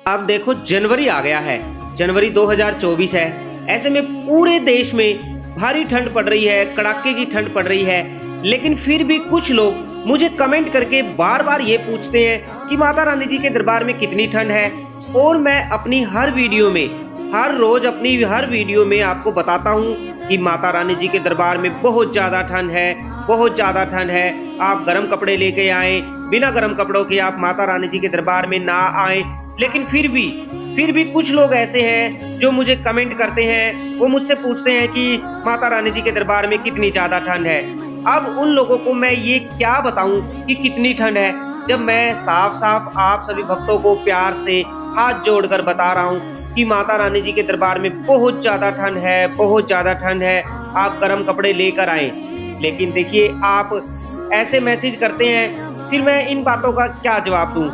अब देखो जनवरी आ गया है, जनवरी 2024 है। ऐसे में पूरे देश में भारी ठंड पड़ रही है, कड़ाके की ठंड पड़ रही है। लेकिन फिर भी कुछ लोग मुझे कमेंट करके बार बार ये पूछते हैं कि माता रानी जी के दरबार में कितनी ठंड है। और मैं अपनी हर वीडियो में, हर रोज अपनी हर वीडियो में आपको बताता हूँ कि माता रानी जी के दरबार में बहुत ज्यादा ठंड है, बहुत ज्यादा ठंड है। आप गर्म कपड़े लेके आए, बिना गर्म कपड़ों के आप माता रानी जी के दरबार में ना आए। लेकिन फिर भी कुछ लोग ऐसे हैं जो मुझे कमेंट करते हैं, वो मुझसे पूछते हैं कि माता रानी जी के दरबार में कितनी ज्यादा ठंड है। अब उन लोगों को मैं ये क्या बताऊं कि कितनी ठंड है, जब मैं साफ साफ आप सभी भक्तों को प्यार से हाथ जोड़कर बता रहा हूं कि माता रानी जी के दरबार में बहुत ज्यादा ठंड है, बहुत ज्यादा ठंड है। आप गर्म कपड़े लेकर आए। लेकिन देखिए, आप ऐसे मैसेज करते हैं, फिर मैं इन बातों का क्या जवाब दूं।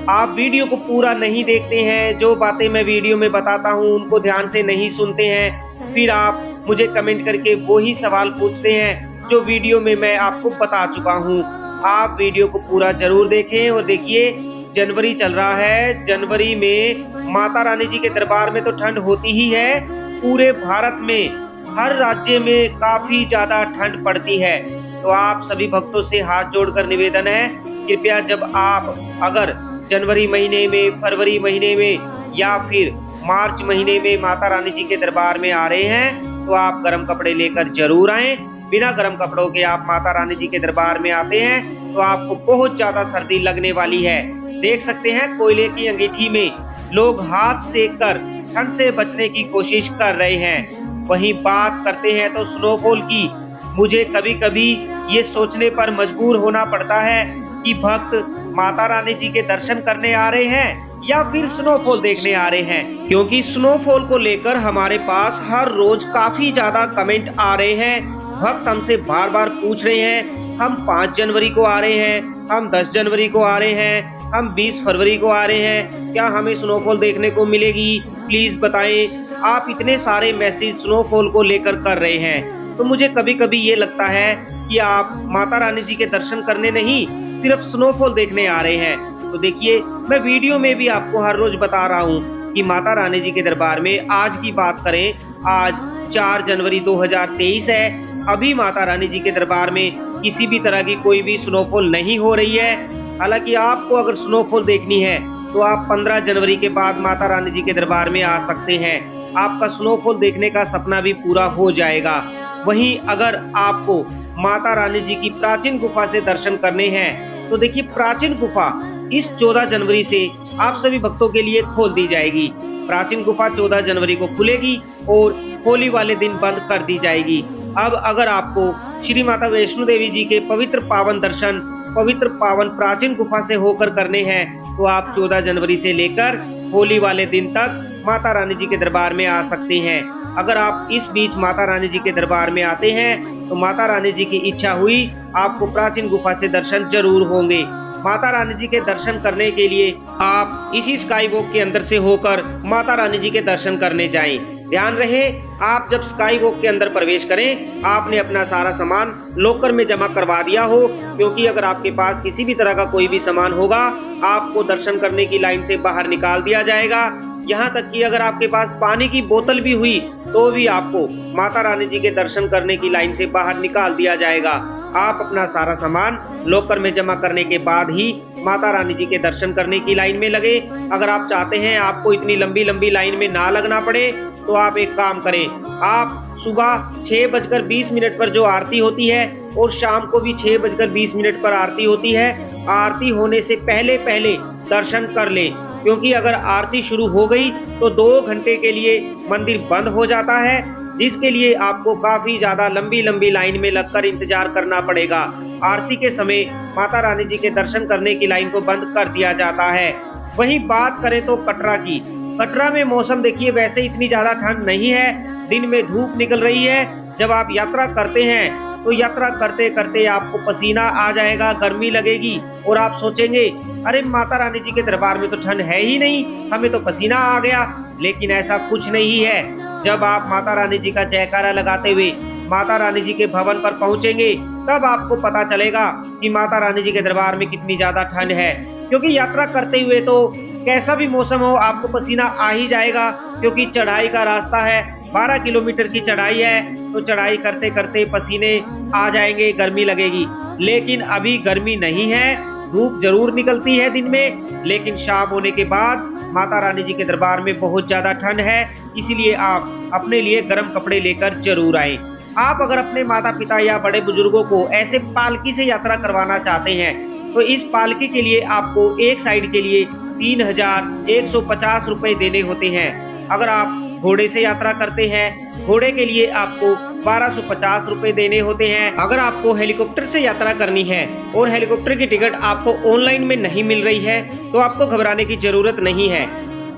आप वीडियो को पूरा नहीं देखते हैं, जो बातें मैं वीडियो में बताता हूं उनको ध्यान से नहीं सुनते हैं। फिर आप मुझे कमेंट करके वही सवाल पूछते हैं जो वीडियो में मैं आपको बता चुका हूं। आप वीडियो को पूरा जरूर देखें। और देखिए, जनवरी चल रहा है, जनवरी में माता रानी जी के दरबार में तो ठंड होती ही है। पूरे भारत में हर राज्य में काफी ज्यादा ठंड पड़ती है। तो आप सभी भक्तों से हाथ जोड़कर निवेदन है, कृपया जब आप अगर जनवरी महीने में, फरवरी महीने में या फिर मार्च महीने में माता रानी जी के दरबार में आ रहे हैं तो आप गर्म कपड़े लेकर जरूर आएं। बिना गर्म कपड़ों के आप माता रानी जी के दरबार में आते हैं तो आपको बहुत ज्यादा सर्दी लगने वाली है। देख सकते हैं, कोयले की अंगीठी में लोग हाथ सेक कर ठंड से बचने की कोशिश कर रहे हैं। वहीं बात करते हैं तो स्नोफॉल की, मुझे कभी कभी ये सोचने पर मजबूर होना पड़ता है कि भक्त माता रानी जी के दर्शन करने आ रहे हैं या फिर स्नोफॉल देखने आ रहे हैं, क्योंकि स्नोफॉल को लेकर हमारे पास हर रोज काफी ज्यादा कमेंट आ रहे हैं। भक्त हमसे बार बार पूछ रहे हैं, हम 5 जनवरी को आ रहे हैं, हम 10 जनवरी को आ रहे हैं, हम 20 फरवरी को आ रहे हैं, क्या हमें स्नोफॉल देखने को मिलेगी, प्लीज बताएं। आप इतने सारे मैसेज स्नोफॉल को लेकर कर रहे हैं, तो मुझे कभी कभी ये लगता है कि आप माता रानी जी के दर्शन करने नहीं, सिर्फ स्नोफॉल देखने आ रहे हैं। तो देखिए, मैं वीडियो में भी आपको हर रोज बता रहा हूँ कि माता रानी जी के दरबार में आज की बात करें, आज 4 जनवरी 2023 है। अभी माता रानी जी के दरबार में किसी भी तरह की कोई भी स्नोफॉल नहीं हो रही है। हालांकि आपको अगर स्नोफॉल देखनी है तो आप 15 जनवरी के बाद माता रानी जी के दरबार में आ सकते हैं। आपका स्नोफॉल देखने का सपना भी पूरा हो जाएगा। वहीं अगर आपको माता रानी जी की प्राचीन गुफा से दर्शन करने हैं तो देखिए, प्राचीन गुफा इस 14 जनवरी से आप सभी भक्तों के लिए खोल दी जाएगी। प्राचीन गुफा 14 जनवरी को खुलेगी और होली वाले दिन बंद कर दी जाएगी। अब अगर आपको श्री माता वैष्णो देवी जी के पवित्र पावन दर्शन, पवित्र पावन प्राचीन गुफा से होकर करने हैं तो आप 14 जनवरी से लेकर होली वाले दिन तक माता रानी जी के दरबार में आ सकते हैं। अगर आप इस बीच माता रानी जी के दरबार में आते हैं तो माता रानी जी की इच्छा हुई आपको प्राचीन गुफा से दर्शन जरूर होंगे। माता रानी जी के दर्शन करने के लिए आप इसी स्काई वॉक के अंदर से होकर माता रानी जी के दर्शन करने जाएं। ध्यान रहे, आप जब स्काई वॉक के अंदर प्रवेश करें, आपने अपना सारा सामान लॉकर में जमा करवा दिया हो, क्योंकि अगर आपके पास किसी भी तरह का कोई भी सामान होगा, आपको दर्शन करने की लाइन से बाहर निकाल दिया जाएगा। यहाँ तक कि अगर आपके पास पानी की बोतल भी हुई तो भी आपको माता रानी जी के दर्शन करने की लाइन से बाहर निकाल दिया जाएगा। आप अपना सारा सामान लॉकर में जमा करने के बाद ही माता रानी जी के दर्शन करने की लाइन में लगे। अगर आप चाहते हैं आपको इतनी लंबी लंबी लाइन में ना लगना पड़े तो आप एक काम करें, आप सुबह 6:20 पर जो आरती होती है और शाम को भी 6:20 पर आरती होती है, आरती होने से पहले पहले दर्शन कर ले, क्योंकि अगर आरती शुरू हो गई तो 2 घंटे के लिए मंदिर बंद हो जाता है, जिसके लिए आपको काफी ज्यादा लंबी लंबी लाइन में लगकर इंतजार करना पड़ेगा। आरती के समय माता रानी जी के दर्शन करने की लाइन को बंद कर दिया जाता है। वहीं बात करें तो कटरा की, कटरा में मौसम देखिए, वैसे इतनी ज्यादा ठंड नहीं है, दिन में धूप निकल रही है। जब आप यात्रा करते हैं तो यात्रा करते करते आपको पसीना आ जाएगा, गर्मी लगेगी और आप सोचेंगे, अरे माता रानी जी के दरबार में तो ठंड है ही नहीं, हमें तो पसीना आ गया। लेकिन ऐसा कुछ नहीं है। जब आप माता रानी जी का जयकारा लगाते हुए माता रानी जी के भवन पर पहुंचेंगे, तब आपको पता चलेगा कि माता रानी जी के दरबार में कितनी ज्यादा ठंड है। क्योंकि यात्रा करते हुए तो कैसा भी मौसम हो आपको पसीना आ ही जाएगा, क्योंकि चढ़ाई का रास्ता है, 12 किलोमीटर की चढ़ाई है, तो चढ़ाई करते करते पसीने आ जाएंगे, गर्मी लगेगी। लेकिन अभी गर्मी नहीं है, धूप जरूर निकलती है दिन में, लेकिन शाम होने के बाद माता रानी जी के दरबार में बहुत ज्यादा ठंड है, इसीलिए आप अपने लिए गर्म कपड़े लेकर जरूर आए। आप अगर अपने माता पिता या बड़े बुजुर्गों को ऐसे पालकी से यात्रा करवाना चाहते हैं तो इस पालकी के लिए आपको एक साइड के लिए 3150 रुपए देने होते हैं। अगर आप घोड़े से यात्रा करते हैं, घोड़े के लिए आपको 1250 रुपए देने होते हैं। अगर आपको हेलीकॉप्टर से यात्रा करनी है और हेलीकॉप्टर की टिकट आपको ऑनलाइन में नहीं मिल रही है तो आपको घबराने की जरूरत नहीं है।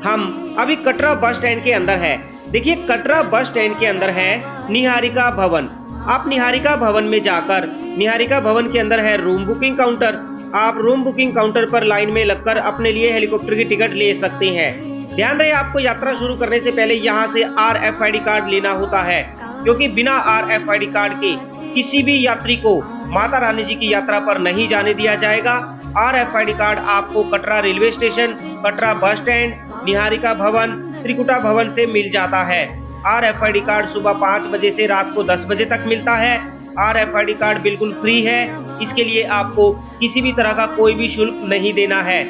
हम अभी कटरा बस स्टैंड के अंदर है। देखिए, कटरा बस स्टैंड के अंदर है निहारिका भवन। आप निहारिका भवन में जाकर, निहारिका भवन के अंदर है रूम बुकिंग काउंटर। आप रूम बुकिंग काउंटर पर लाइन में लगकर अपने लिए हेलीकॉप्टर की टिकट ले सकते हैं। ध्यान रहे, आपको यात्रा शुरू करने से पहले यहाँ से RFID कार्ड लेना होता है, क्योंकि बिना RFID कार्ड के किसी भी यात्री को माता रानी जी की यात्रा पर नहीं जाने दिया जाएगा। RFID कार्ड आपको Katra railway station, Katra bus stand, Niharika भवन, त्रिकुटा भवन से मिल जाता है। RFID कार्ड सुबह 5 बजे से रात को 10 बजे तक मिलता है। RFID कार्ड बिल्कुल फ्री है, इसके लिए आपको किसी भी तरह का कोई भी शुल्क नहीं देना है।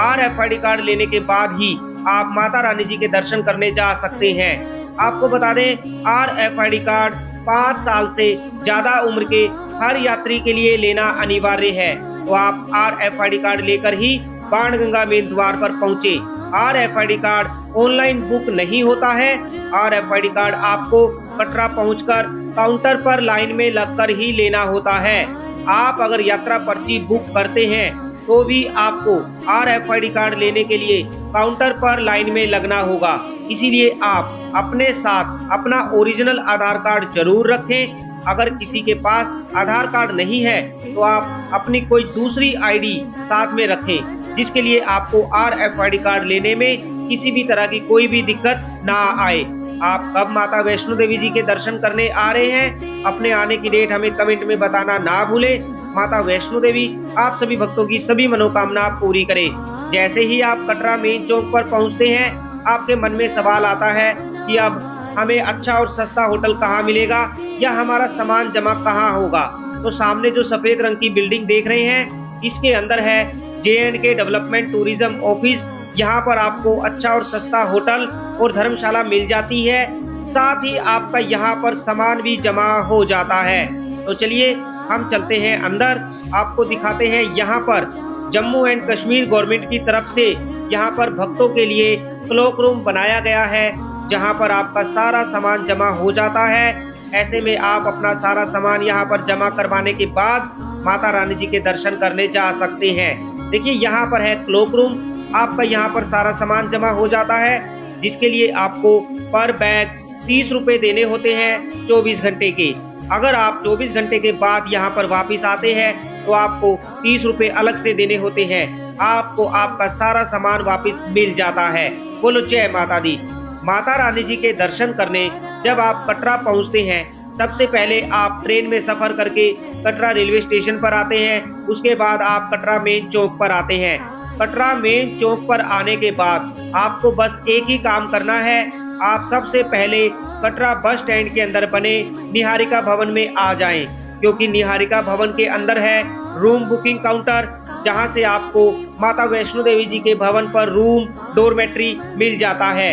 RFID कार्ड लेने के बाद ही आप माता रानी जी के दर्शन करने जा सकते हैं। आपको बता दें, RFID कार्ड 5 साल से ज्यादा उम्र के हर यात्री के लिए लेना अनिवार्य है, तो आप RFID कार्ड लेकर ही बाणगंगा मेन द्वार पर पहुंचे। RFID कार्ड ऑनलाइन बुक नहीं होता है। RFID कार्ड आपको कटरा पहुंचकर काउंटर पर लाइन में लगकर ही लेना होता है। आप अगर यात्रा पर्ची बुक करते हैं तो भी आपको RFID कार्ड लेने के लिए काउंटर पर लाइन में लगना होगा। इसीलिए आप अपने साथ अपना ओरिजिनल आधार कार्ड जरूर रखें। अगर किसी के पास आधार कार्ड नहीं है तो आप अपनी कोई दूसरी ID साथ में रखें, जिसके लिए आपको RFID कार्ड लेने में किसी भी तरह की कोई भी दिक्कत ना आए। आप कब माता वैष्णो देवी जी के दर्शन करने आ रहे हैं, अपने आने की डेट हमें कमेंट में बताना ना भूलें। माता वैष्णो देवी आप सभी भक्तों की सभी मनोकामना पूरी करे। जैसे ही आप कटरा मेन चौक पर पहुंचते हैं, आपके मन में सवाल आता है कि अब हमें अच्छा और सस्ता होटल कहाँ मिलेगा या हमारा सामान जमा कहाँ होगा। तो सामने जो सफेद रंग की बिल्डिंग देख रहे हैं, इसके अंदर है J&K डेवलपमेंट टूरिज्म ऑफिस। यहाँ पर आपको अच्छा और सस्ता होटल और धर्मशाला मिल जाती है, साथ ही आपका यहाँ पर सामान भी जमा हो जाता है। तो चलिए हम चलते हैं अंदर, आपको दिखाते हैं यहाँ पर जम्मू एंड कश्मीर गवर्नमेंट की तरफ से यहाँ पर भक्तों के लिए क्लॉक रूम बनाया गया है, जहाँ पर आपका सारा सामान जमा हो जाता है। ऐसे में आप अपना सारा सामान यहाँ पर जमा करवाने के बाद माता रानी जी के दर्शन करने जा सकते हैं। देखिए, यहाँ पर है क्लॉक रूम। आपका यहाँ पर सारा सामान जमा हो जाता है, जिसके लिए आपको पर बैग 30 रुपए देने होते हैं 24 घंटे के। अगर आप 24 घंटे के बाद यहाँ पर वापस आते हैं तो आपको 30 रुपए अलग से देने होते हैं। आपको आपका सारा सामान वापस मिल जाता है। बोलो जय माता दी। माता रानी जी के दर्शन करने जब आप कटरा पहुँचते हैं, सबसे पहले आप ट्रेन में सफर करके कटरा रेलवे स्टेशन पर आते हैं। उसके बाद आप कटरा मेन चौक पर आते हैं। कटरा मेन चौक पर आने के बाद आपको बस एक ही काम करना है, आप सबसे पहले कटरा बस स्टैंड के अंदर बने निहारिका भवन में आ जाएं, क्योंकि निहारिका भवन के अंदर है रूम बुकिंग काउंटर, जहां से आपको माता वैष्णो देवी जी के भवन पर रूम डोरमेट्री मिल जाता है।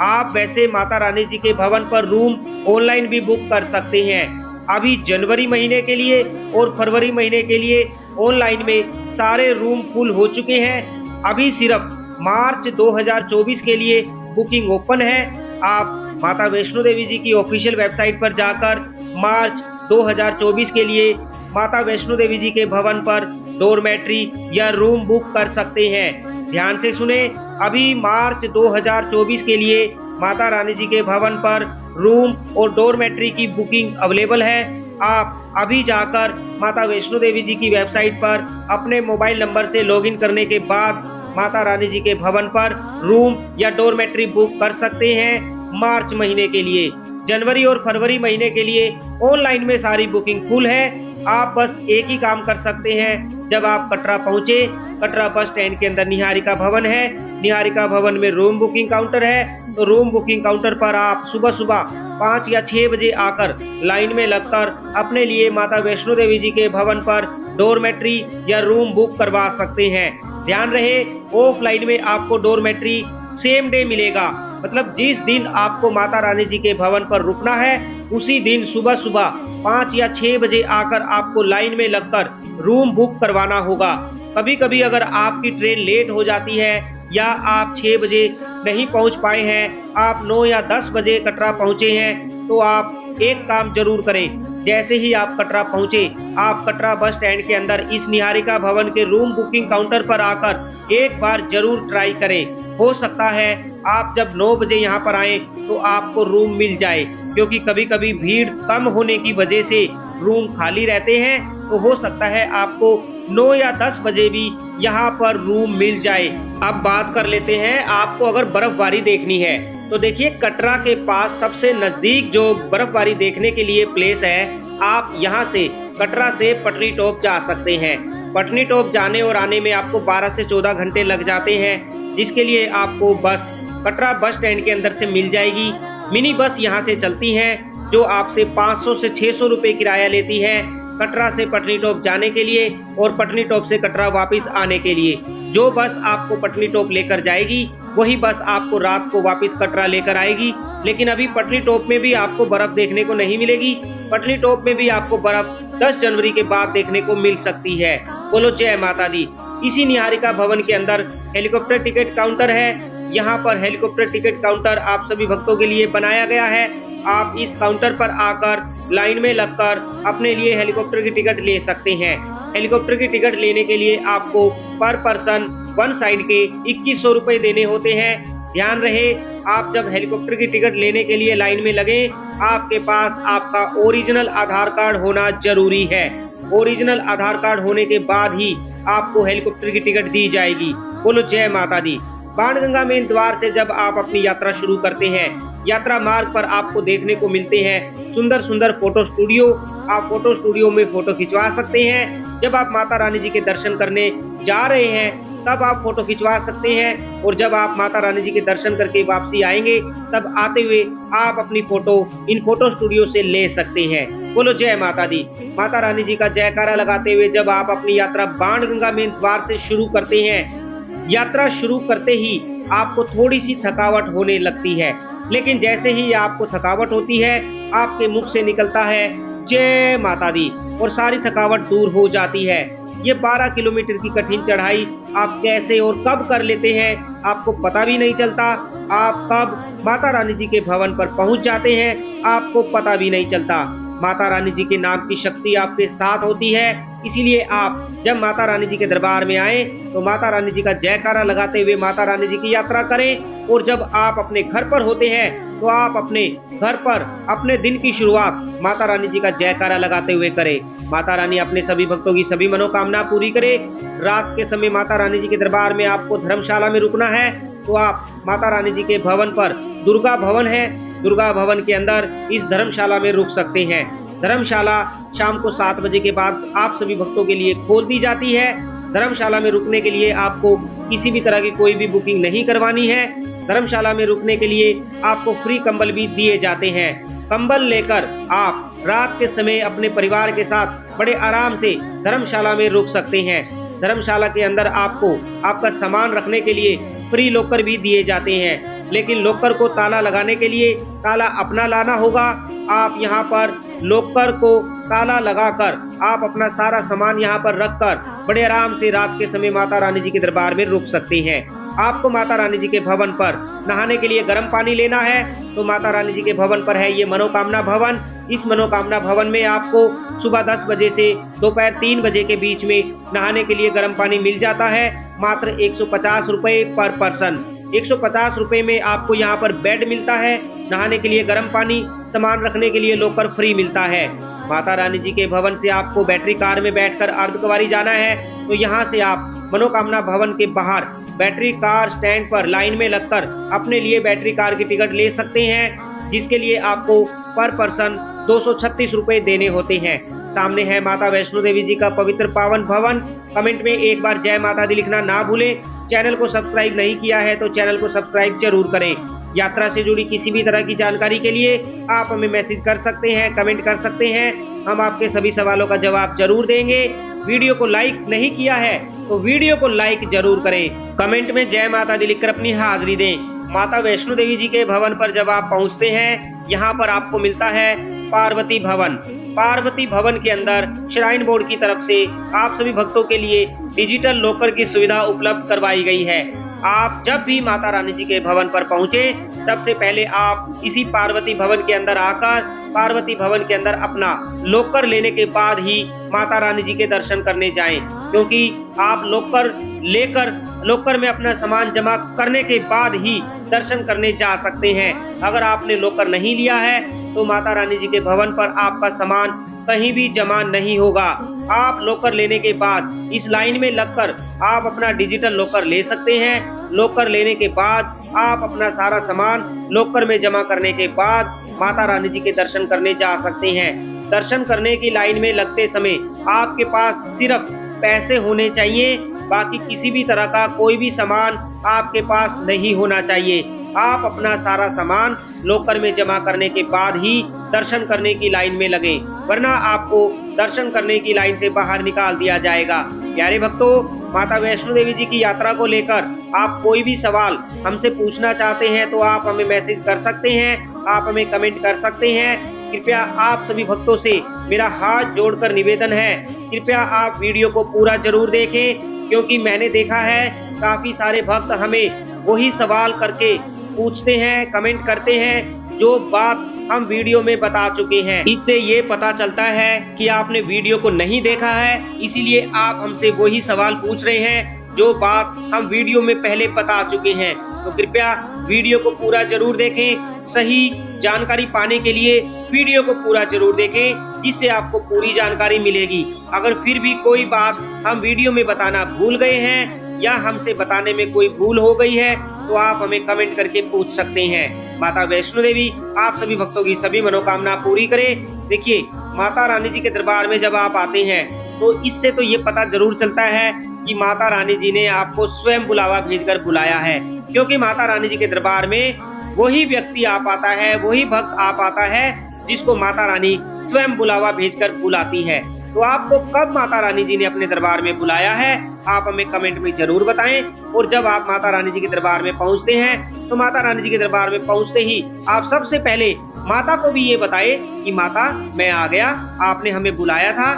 आप वैसे माता रानी जी के भवन पर रूम ऑनलाइन भी बुक कर सकते हैं। अभी जनवरी महीने के लिए और फरवरी महीने के लिए ऑनलाइन में सारे रूम फुल हो चुके हैं। अभी सिर्फ मार्च 2024 के लिए बुकिंग ओपन है। आप माता वैष्णो देवी जी की ऑफिशियल वेबसाइट पर जाकर मार्च 2024 के लिए माता वैष्णो देवी जी के भवन पर डोरमेट्री या रूम बुक कर सकते हैं। ध्यान से सुने, अभी मार्च 2024 के लिए माता रानी जी के भवन पर रूम और डोरमेट्री की बुकिंग अवेलेबल है। आप अभी जाकर माता वैष्णो देवी जी की वेबसाइट पर अपने मोबाइल नंबर से लॉगिन करने के बाद माता रानी जी के भवन पर रूम या डोरमेट्री बुक कर सकते हैं मार्च महीने के लिए। जनवरी और फरवरी महीने के लिए ऑनलाइन में सारी बुकिंग फुल है। आप बस एक ही काम कर सकते हैं, जब आप कटरा पहुंचे, कटरा बस स्टैंड के अंदर निहारिका भवन है। निहारिका भवन में रूम बुकिंग काउंटर है, तो रूम बुकिंग काउंटर पर आप सुबह सुबह 5 या 6 बजे आकर लाइन में लगकर अपने लिए माता वैष्णो देवी जी के भवन पर डोरमेट्री या रूम बुक करवा सकते हैं। ध्यान रहे, ऑफलाइन में आपको डोरमेट्री सेम डे मिलेगा, मतलब जिस दिन आपको माता रानी जी के भवन पर रुकना है उसी दिन सुबह सुबह 5 या 6 बजे आकर आपको लाइन में लगकर रूम बुक करवाना होगा। कभी कभी अगर आपकी ट्रेन लेट हो जाती है या आप 6 बजे नहीं पहुंच पाए हैं, आप 9 या 10 बजे कटरा पहुंचे हैं, तो आप एक काम जरूर करें। जैसे ही आप कटरा पहुंचे, आप कटरा बस स्टैंड के अंदर इस निहारिका भवन के रूम बुकिंग काउंटर पर आकर एक बार जरूर ट्राई करें। हो सकता है आप जब 9 बजे यहाँ पर आए तो आपको रूम मिल जाए, क्योंकि कभी कभी भीड़ कम होने की वजह से रूम खाली रहते हैं, तो हो सकता है आपको 9 या 10 बजे भी यहाँ पर रूम मिल जाए। अब बात कर लेते हैं, आपको अगर बर्फबारी देखनी है तो देखिए, कटरा के पास सबसे नजदीक जो बर्फबारी देखने के लिए प्लेस है, आप यहाँ से कटरा से पटनी टॉप जा सकते हैं। पटनी टॉप जाने और आने में आपको 12 से 14 घंटे लग जाते हैं, जिसके लिए आपको बस कटरा बस स्टैंड के अंदर से मिल जाएगी। मिनी बस यहाँ से चलती हैं, जो आपसे 500 से 600 रुपये किराया लेती है कटरा से पटनी टॉप जाने के लिए और पटनी टॉप से कटरा वापस आने के लिए। जो बस आपको पटनी टॉप लेकर जाएगी वही बस आपको रात को वापस कटरा लेकर आएगी। लेकिन अभी पटनी टॉप में भी आपको बर्फ देखने को नहीं मिलेगी। पटनी टॉप में भी आपको बर्फ 10 जनवरी के बाद देखने को मिल सकती है। बोलो जय माता दी। इसी निहारिका भवन के अंदर हेलीकॉप्टर टिकट काउंटर है। यहाँ पर हेलीकॉप्टर टिकट काउंटर आप सभी भक्तों के लिए बनाया गया है। आप इस काउंटर पर आकर लाइन में लगकर अपने लिए हेलीकॉप्टर की टिकट ले सकते हैं। हेलीकॉप्टर की टिकट लेने के लिए आपको पर पर्सन वन साइड के 2100 रुपये देने होते हैं। ध्यान रहे, आप जब हेलीकॉप्टर की टिकट लेने के लिए लाइन में लगे, आपके पास आपका ओरिजिनल आधार कार्ड होना जरूरी है। ओरिजिनल आधार कार्ड होने के बाद ही आपको हेलीकॉप्टर की टिकट दी जाएगी। बोलो जय माता दी। बाणगंगा मेन द्वार से जब आप अपनी यात्रा शुरू करते हैं, यात्रा मार्ग पर आपको देखने को मिलते हैं सुंदर सुंदर फोटो स्टूडियो। आप फोटो स्टूडियो में फोटो खिंचवा सकते हैं। जब आप माता रानी जी के दर्शन करने जा रहे हैं तब आप फोटो खिंचवा सकते हैं, और जब आप माता रानी जी के दर्शन करके वापसी आएंगे तब आते हुए आप अपनी फोटो इन फोटो स्टूडियो से ले सकते हैं। बोलो जय माता दी। माता रानी जी का जयकारा लगाते हुए जब आप अपनी यात्रा बाणगंगा मेन द्वार से शुरू करते हैं, यात्रा शुरू करते ही आपको थोड़ी सी थकावट होने लगती है, लेकिन जैसे ही आपको थकावट होती है आपके मुख से निकलता है जय माता दी और सारी थकावट दूर हो जाती है। ये 12 किलोमीटर की कठिन चढ़ाई आप कैसे और कब कर लेते हैं आपको पता भी नहीं चलता। आप कब माता रानी जी के भवन पर पहुंच जाते हैं आपको पता भी नहीं चलता। माता रानी जी के नाम की शक्ति आपके साथ होती है, इसीलिए आप जब माता रानी जी के दरबार में आए तो माता रानी जी का जयकारा लगाते हुए माता रानी जी की यात्रा करें। और जब आप अपने घर पर होते हैं तो आप अपने घर पर अपने दिन की शुरुआत माता रानी जी का जयकारा लगाते हुए करें। माता रानी अपने सभी भक्तों की सभी मनोकामना पूरी करे। रात के समय माता रानी जी के दरबार में आपको धर्मशाला में रुकना है, तो आप माता रानी जी के भवन पर दुर्गा भवन है, दुर्गा भवन के अंदर इस धर्मशाला में रुक सकते हैं। धर्मशाला शाम को 7 बजे के बाद आप सभी भक्तों के लिए खोल दी जाती है। धर्मशाला में रुकने के लिए आपको किसी भी तरह की कोई भी बुकिंग नहीं करवानी है। धर्मशाला में रुकने के लिए आपको फ्री कंबल भी दिए जाते हैं। कंबल लेकर आप रात के समय अपने परिवार के साथ बड़े आराम से धर्मशाला में रुक सकते हैं। धर्मशाला के अंदर आपको आपका सामान रखने के लिए फ्री लॉकर भी दिए जाते हैं, लेकिन लॉकर को ताला लगाने के लिए ताला अपना लाना होगा। आप यहाँ पर लॉकर को ताला लगाकर आप अपना सारा सामान यहाँ पर रखकर बड़े आराम से रात के समय माता रानी जी के दरबार में रुक सकते हैं। आपको माता रानी जी के भवन पर नहाने के लिए गर्म पानी लेना है, तो माता रानी जी के भवन पर है ये मनोकामना भवन। इस मनोकामना भवन में आपको सुबह 10 बजे से दोपहर 3 बजे के बीच में नहाने के लिए गर्म पानी मिल जाता है। मात्र 150 रुपये पर पर्सन। 150 रुपये में आपको यहाँ पर बेड मिलता है, नहाने के लिए गर्म पानी, सामान रखने के लिए लॉकर फ्री मिलता है। माता रानी जी के भवन से आपको बैटरी कार में बैठकर अर्धकुंवारी जाना है, तो यहाँ से आप मनोकामना भवन के बाहर बैटरी कार स्टैंड पर लाइन में लगकर अपने लिए बैटरी कार की टिकट ले सकते हैं, जिसके लिए आपको पर पर्सन 236 रुपए देने होते हैं। सामने है माता वैष्णो देवी जी का पवित्र पावन भवन। कमेंट में एक बार जय माता दी लिखना ना भूलें। चैनल को सब्सक्राइब नहीं किया है तो चैनल को सब्सक्राइब जरूर करें। यात्रा से जुड़ी किसी भी तरह की जानकारी के लिए आप हमें मैसेज कर सकते हैं, कमेंट कर सकते हैं। हम आपके सभी सवालों का जवाब जरूर देंगे। वीडियो को लाइक नहीं किया है तो वीडियो को लाइक जरूर करें। कमेंट में जय माता दी लिखकर अपनी हाजिरी दें। माता वैष्णो देवी जी के भवन पर जब आप पहुंचते हैं, यहाँ पर आपको मिलता है पार्वती भवन। पार्वती भवन के अंदर श्राइन बोर्ड की तरफ से आप सभी भक्तों के लिए डिजिटल लॉकर की सुविधा उपलब्ध करवाई गई है। आप जब भी माता रानी जी के भवन पर पहुंचे, सबसे पहले आप इसी पार्वती भवन के अंदर आकर पार्वती भवन के अंदर अपना लॉकर लेने के बाद ही माता रानी जी के दर्शन करने जाएं, क्योंकि आप लॉकर लेकर लॉकर में अपना सामान जमा करने के बाद ही दर्शन करने जा सकते हैं। अगर आपने लॉकर नहीं लिया है तो माता रानी जी के भवन पर आपका सामान कहीं भी जमा नहीं होगा। आप लॉकर लेने के बाद इस लाइन में लगकर आप अपना डिजिटल लॉकर ले सकते हैं। लॉकर लेने के बाद आप अपना सारा सामान लॉकर में जमा करने के बाद माता रानी जी के दर्शन करने जा सकते हैं। दर्शन करने की लाइन में लगते समय आपके पास सिर्फ पैसे होने चाहिए, बाकी किसी भी तरह का कोई भी सामान आपके पास नहीं होना चाहिए। आप अपना सारा सामान लॉकर में जमा करने के बाद ही दर्शन करने की लाइन में लगे, वरना आपको दर्शन करने की लाइन से बाहर निकाल दिया जाएगा। प्यारे भक्तों, माता वैष्णो देवी जी की यात्रा को लेकर आप कोई भी सवाल हमसे पूछना चाहते हैं तो आप हमें मैसेज कर सकते हैं, आप हमें कमेंट कर सकते हैं। कृपया आप सभी भक्तों से मेरा हाथ जोड़कर निवेदन है, कृपया आप वीडियो को पूरा जरूर देखें, क्योंकि मैंने देखा है काफी सारे भक्त हमें वही सवाल करके पूछते हैं, कमेंट करते हैं जो बात हम वीडियो में बता चुके हैं। इससे ये पता चलता है कि आपने वीडियो को नहीं देखा है, इसीलिए आप हमसे वही सवाल पूछ रहे हैं जो बात हम वीडियो में पहले बता चुके हैं। तो कृपया वीडियो को पूरा जरूर देखें। सही जानकारी पाने के लिए वीडियो को पूरा जरूर देखें, जिससे आपको पूरी जानकारी मिलेगी। अगर फिर भी कोई बात हम वीडियो में बताना भूल गए हैं या हमसे बताने में कोई भूल हो गई है तो आप हमें कमेंट करके पूछ सकते हैं। माता वैष्णो देवी आप सभी भक्तों की सभी मनोकामना पूरी करे। देखिए, माता रानी जी के दरबार में जब आप आते हैं तो इससे तो ये पता जरूर चलता है कि माता रानी जी ने आपको स्वयं बुलावा भेजकर बुलाया है, क्योंकि माता रानी जी के दरबार में वही व्यक्ति आ पाता है, वही भक्त आ पाता है जिसको माता रानी स्वयं बुलावा भेजकर बुलाती है। तो आपको कब माता रानी जी ने अपने दरबार में बुलाया है आप हमें कमेंट में जरूर बताएं। और जब आप माता रानी जी के दरबार में पहुंचते हैं तो माता रानी जी के दरबार में पहुंचते ही आप सबसे पहले माता को भी ये बताएं कि माता मैं आ गया, आपने हमें बुलाया था,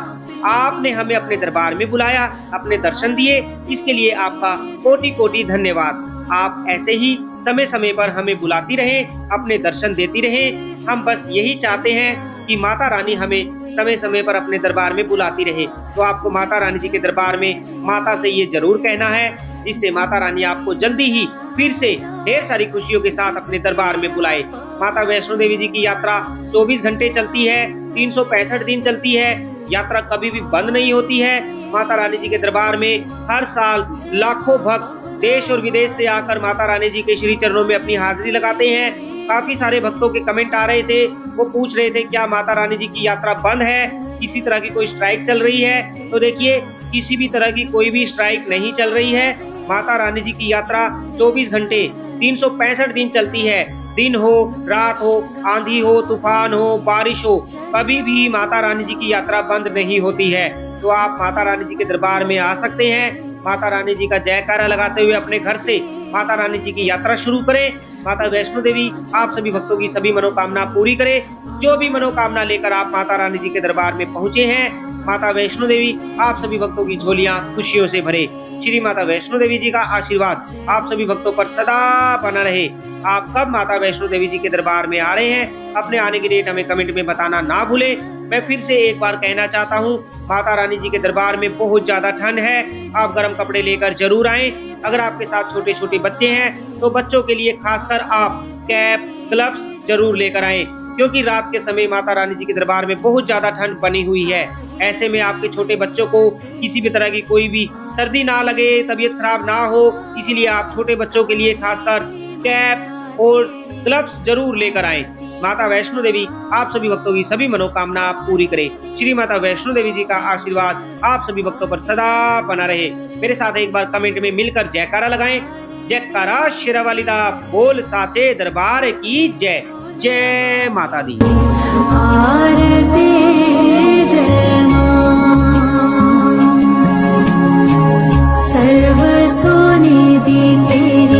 आपने हमें अपने दरबार में बुलाया, अपने दर्शन दिए, इसके लिए आपका कोटि कोटि धन्यवाद। आप ऐसे ही समय समय पर हमें बुलाती रहें, अपने दर्शन देती रहें। हम बस यही चाहते हैं कि माता रानी हमें समय समय पर अपने दरबार में बुलाती रहे। तो आपको माता रानी जी के दरबार में माता से ये जरूर कहना है, जिससे माता रानी आपको जल्दी ही फिर से ढेर सारी खुशियों के साथ अपने दरबार में बुलाए। माता वैष्णो देवी जी की यात्रा 24 घंटे चलती है, 365 दिन चलती है। यात्रा कभी भी बंद नहीं होती है। माता रानी जी के दरबार में हर साल लाखों भक्त देश और विदेश से आकर माता रानी जी के श्री चरणों में अपनी हाजिरी लगाते हैं। काफी सारे भक्तों के कमेंट आ रहे थे, वो पूछ रहे थे क्या माता रानी जी की यात्रा बंद है, किसी तरह की कोई स्ट्राइक चल रही है। तो देखिए, किसी भी तरह की कोई भी स्ट्राइक नहीं चल रही है। माता रानी जी की यात्रा 24 घंटे 365 दिन चलती है। दिन हो, रात हो, आंधी हो, तूफान हो, बारिश हो, कभी भी माता रानी जी की यात्रा बंद नहीं होती है। तो आप माता रानी जी के दरबार में आ सकते हैं। माता रानी जी का जयकारा लगाते हुए अपने घर से माता रानी जी की यात्रा शुरू करें। माता वैष्णो देवी आप सभी भक्तों की सभी मनोकामना पूरी करे। जो भी मनोकामना लेकर आप माता रानी जी के दरबार में पहुंचे हैं, माता वैष्णो देवी आप सभी भक्तों की झोलियां खुशियों से भरे। श्री माता वैष्णो देवी जी का आशीर्वाद आप सभी भक्तों पर सदा बना रहे। आप कब माता वैष्णो देवी जी के दरबार में आ रहे हैं, अपने आने की डेट हमें कमेंट में बताना ना भूलें। मैं फिर से एक बार कहना चाहता हूँ, माता रानी जी के दरबार में बहुत ज्यादा ठंड है, आप गर्म कपड़े लेकर जरूर आएं। अगर आपके साथ छोटे छोटे बच्चे हैं तो बच्चों के लिए खासकर आप कैप, ग्लव्स जरूर लेकर आएं, क्योंकि रात के समय माता रानी जी के दरबार में बहुत ज्यादा ठंड बनी हुई है। ऐसे में आपके छोटे बच्चों को किसी भी तरह की कोई भी सर्दी ना लगे, तबीयत खराब ना हो, इसीलिए आप छोटे बच्चों के लिए खासकर कैप और ग्लव्स जरूर लेकर आएं। माता वैष्णो देवी आप सभी भक्तों की सभी मनोकामना पूरी करे। श्री माता वैष्णो देवी जी का आशीर्वाद आप सभी भक्तों पर सदा बना रहे। मेरे साथ एक बार कमेंट में मिलकर जयकारा लगाएं। जयकारा शेरावाली दा बोल साचे दरबार की जय। जय माता दी।